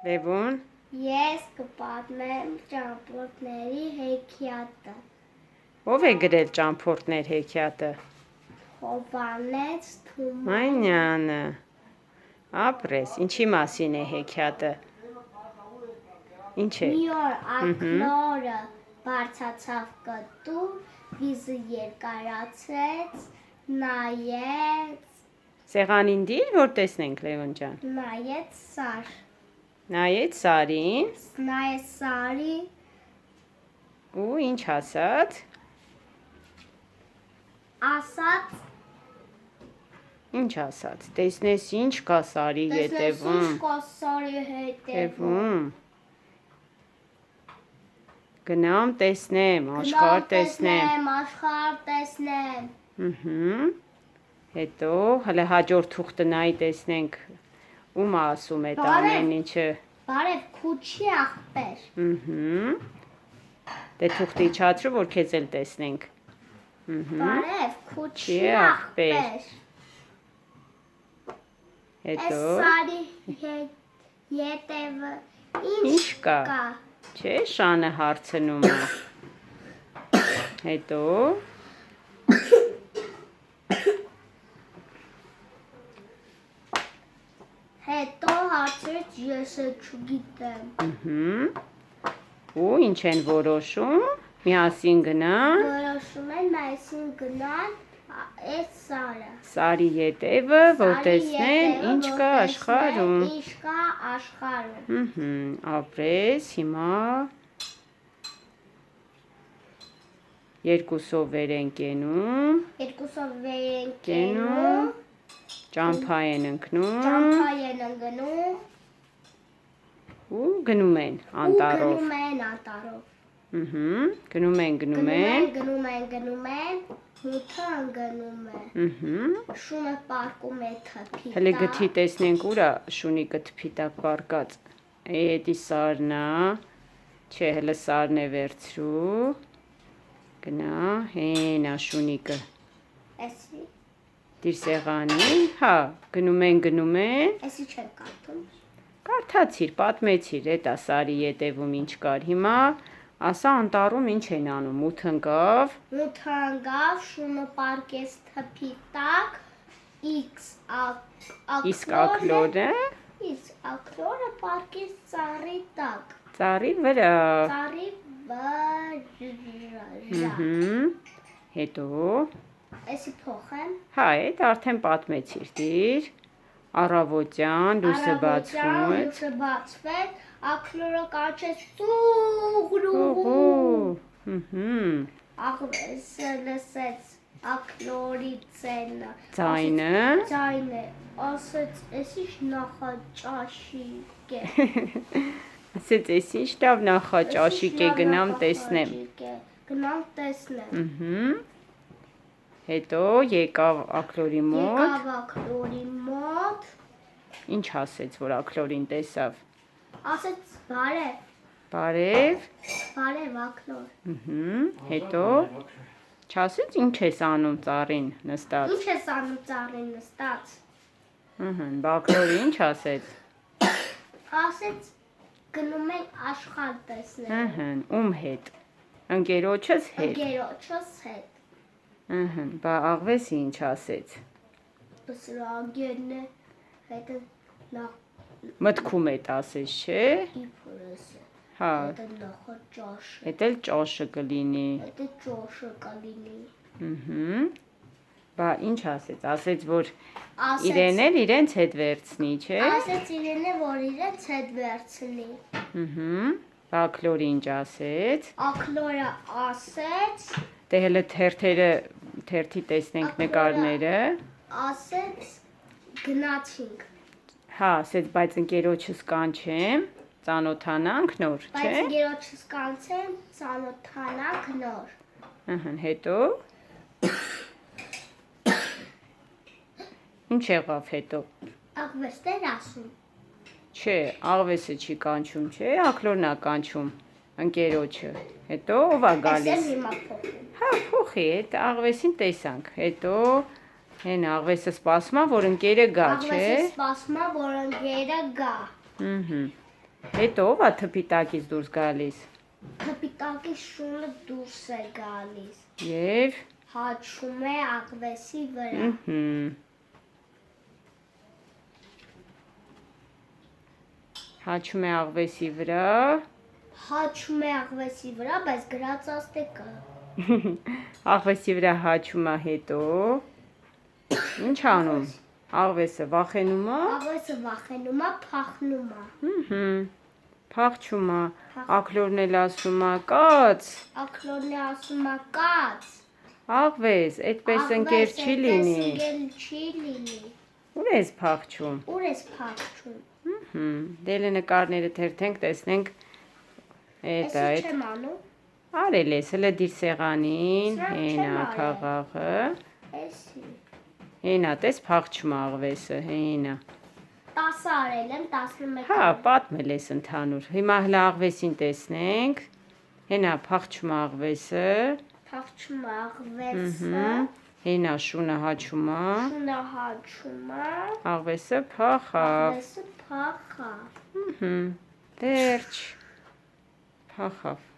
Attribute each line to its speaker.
Speaker 1: Լևոն,
Speaker 2: Ես կպատմեմ ճամփորդների հեքիաթը։
Speaker 1: ով է գրել ճամփորդներ հեքիաթը։
Speaker 2: Հովհաննես Թումանյանը։
Speaker 1: Մանյանը։ Ապրես, ինչի մասին է հեքիաթը։ Ինչ է։
Speaker 2: Մի օր ակնորը բարձացավ կտուր, վիզը երկարացրեց, նայեց,
Speaker 1: Սեղանին դիր, որ տեսնենք Լևոն ջան։
Speaker 2: նայեց սար,
Speaker 1: Նայեց Սարին
Speaker 2: նայեց սարի,
Speaker 1: ու ինչ ասաց։
Speaker 2: ասաց,
Speaker 1: Ինչ ասաց։ Տեսնես ինչ կա Սարի
Speaker 2: տեսնես
Speaker 1: ետևում։
Speaker 2: ինչ կա սարի հետևում։
Speaker 1: Ետևում։ Գնամ տեսնեմ, աշխարհ տեսնեմ։
Speaker 2: Աշխարհ տեսնեմ։
Speaker 1: Հետո հələ հաջորդ թուղթը նայի տեսնենք ում ասում է
Speaker 2: Բարև։
Speaker 1: ամեն ինչը։
Speaker 2: Բարև քուչի աղբեր։
Speaker 1: Դե թուղթը իջացրու, որ քեզ էլ տեսնենք։
Speaker 2: Բարև քուչի
Speaker 1: Չի աղբեր։
Speaker 2: աղբեր։
Speaker 1: Հետո
Speaker 2: Այս սարի ետևը
Speaker 1: ինչ
Speaker 2: ինչ
Speaker 1: կա։
Speaker 2: կա։
Speaker 1: Չէ, շանը հարցնում է։ Հետո
Speaker 2: Հետո հարցրեց ես չգիտեմ։
Speaker 1: ու ինչ են որոշում։ Միասին գնան
Speaker 2: Որոշում են այսին գնան այս սարը։
Speaker 1: Սարի ետևը, որ
Speaker 2: Սարի
Speaker 1: տեսնեն
Speaker 2: ետևը,
Speaker 1: ինչ
Speaker 2: որ
Speaker 1: կա
Speaker 2: տեսնեն
Speaker 1: աշխարհում։
Speaker 2: Ինչ կա աշխարհում։
Speaker 1: Ապրես, հիմա երկուսով վեր են կենում,
Speaker 2: Երկուսով վեր են
Speaker 1: կենում,
Speaker 2: կենում,
Speaker 1: ճամփա են ընկնում
Speaker 2: ճամփա են ընկնում
Speaker 1: ու գնում են
Speaker 2: ու
Speaker 1: անտառով։
Speaker 2: գնում են անտառով։
Speaker 1: Գնում են,
Speaker 2: Գնում են, հութը ընկնում է։ Շունը պարկում է թփի
Speaker 1: Հələ
Speaker 2: տակ։
Speaker 1: գթի տեսնենք ուրա շունի կթփի տակ պարկած։ Էդի սարնա, չէ, հələ սարն է վերցրու։ Գնա, հենա շունիկը։
Speaker 2: Էսի,
Speaker 1: Դիր սեղանին, հա, գնում են։
Speaker 2: էսի չեմ կարդում։
Speaker 1: Կարդացիր, պատմեցիր, էտա սարի ետևում ինչ կար։ Հիմա ասա անտառում ինչ են անում։ Մութ ընկավ,
Speaker 2: Մութը ընկավ, շունը պարկեց թփի տակ,
Speaker 1: իսկ ակլորը
Speaker 2: իսկ ակլորը պարկեց ծառի տակ։
Speaker 1: ծառի վրա։
Speaker 2: Ծառի վրա։
Speaker 1: Հետո,
Speaker 2: Էսի փոխեմ։
Speaker 1: հա, էդ արդեն պատմեցիր, դիր։ Առավոտյան լույսը բացվում է։
Speaker 2: Լույսը բացվեց, ակլորը կանչեց ծուղրուղու։ Աղվեսը լսեց ակլորի
Speaker 1: Ձայնը։
Speaker 2: Ձայնը, ասեց, էս ինչ նախաճաշիկ է։
Speaker 1: Ասեց, էս ինչ լավ նախաճաշիկ է, գնամ տեսնեմ։
Speaker 2: Գնամ տեսնեմ։
Speaker 1: Հետո եկավ ակլորի մոտ։
Speaker 2: Եկավ ակլորի մոտ,
Speaker 1: Ինչ ասեց, որ ակլորին տեսավ։
Speaker 2: ասեց բարև,
Speaker 1: Բարև։
Speaker 2: բարև ակլոր։
Speaker 1: Հետո չասեց ինչ ես անում ծառին նստած։
Speaker 2: Ինչ ես անում ծառին նստած։
Speaker 1: Բա ակլորը ինչ ասեց։
Speaker 2: Ասեց գնում ենք աշխարհ տեսնել։
Speaker 1: Ում հետ։ Ընկերոջս հետ։
Speaker 2: Ընկերոջս հետ։
Speaker 1: Բա աղվեսը ինչ ասեց։
Speaker 2: Բսրագերն է, հետը
Speaker 1: Մտքում է ասես, չէ։
Speaker 2: իբրս է։
Speaker 1: Հա,
Speaker 2: Հետը նախաճաշ է։
Speaker 1: էդ էլ ճաշը կլինի։
Speaker 2: Հետը ճոշը կլինի։
Speaker 1: Բա ինչ ասեց։ Ասեց, որ
Speaker 2: Ասեց
Speaker 1: իրեն էլ իրենց հետ վերցնի, չէ։
Speaker 2: Ասեց իրեն է, որ իրենց հետ վերցնի։
Speaker 1: Բա ակլորը ինչ ասեց։
Speaker 2: Ակլորը ասեց,
Speaker 1: Դե հələ թերթի տեսնենք
Speaker 2: Ակլորը-
Speaker 1: նկարները։
Speaker 2: ասեց գնացինք։
Speaker 1: Հա, ասեց, բայց ընկերոջս կանչեմ, ծանոթանանք նոր,
Speaker 2: Բայց
Speaker 1: չէ։
Speaker 2: ընկերոջս կանցեն ծանոթանանք նոր։
Speaker 1: Հետո Ինչ եղավ հետո։
Speaker 2: Աղվեսներ ասում։
Speaker 1: Չէ, աղվեսը չի կանչում, չէ, ակլորն է կանչում ընկերոջը։ Հետո ով է
Speaker 2: Այսել
Speaker 1: գալիս։
Speaker 2: հիմա փոխում։
Speaker 1: Հա, փոխի, այդ աղվեսին տեսանք։ Հետո հեն աղվեսը սպասում է, որ ընկերը գա, չէ։
Speaker 2: Աղվեսը սպասում է, որ ընկերը գա։
Speaker 1: Հետո ով է թփի տակից դուրս գալիս։
Speaker 2: Թփիտակի շունը դուրս է գալիս։
Speaker 1: Եվ
Speaker 2: Հաչում է աղվեսի վրա։
Speaker 1: Հաչում է աղվեսի վրա։
Speaker 2: Հաչում է աղվեսի վրա, բայց գրածաստե կա։
Speaker 1: Աղվեսի վրա հաչում է հետո։ Ինչ անում։ Աղվեսը վախենում է։
Speaker 2: Աղվեսը վախենում է, փախնում է։
Speaker 1: Փախչում է։ Աքլորն էլ ասում է կաց։
Speaker 2: Աքլորն է ասում է կաց։
Speaker 1: Աղվես, այդպես ընկեր չի լինի։
Speaker 2: Ընկեր չի լինի։
Speaker 1: Ուր ես փախչում։
Speaker 2: Ուր ես փախչում։
Speaker 1: Դելը նկարները թերթենք, տեսնենք
Speaker 2: Էս
Speaker 1: այդ
Speaker 2: չեմ անում։
Speaker 1: արել ես, հələ դիր սեղանին,
Speaker 2: Սրանք
Speaker 1: հենա
Speaker 2: չեմ արել։
Speaker 1: խաղաղը,
Speaker 2: Էսի։
Speaker 1: հենա տես փախչում աղվեսը, հենա։
Speaker 2: 10 արել եմ, 11։
Speaker 1: Հա, պատմել ես ընդհանուր։ Հիմա հələ աղվեսին տեսնենք, հենա փախչում աղվեսը,
Speaker 2: Փախչում է աղվեսը։
Speaker 1: հենա շունը հաչում է,
Speaker 2: Շունը հաչում է։
Speaker 1: աղվեսը փախավ,
Speaker 2: Աղվեսը փախավ։
Speaker 1: վերջ, փախավ։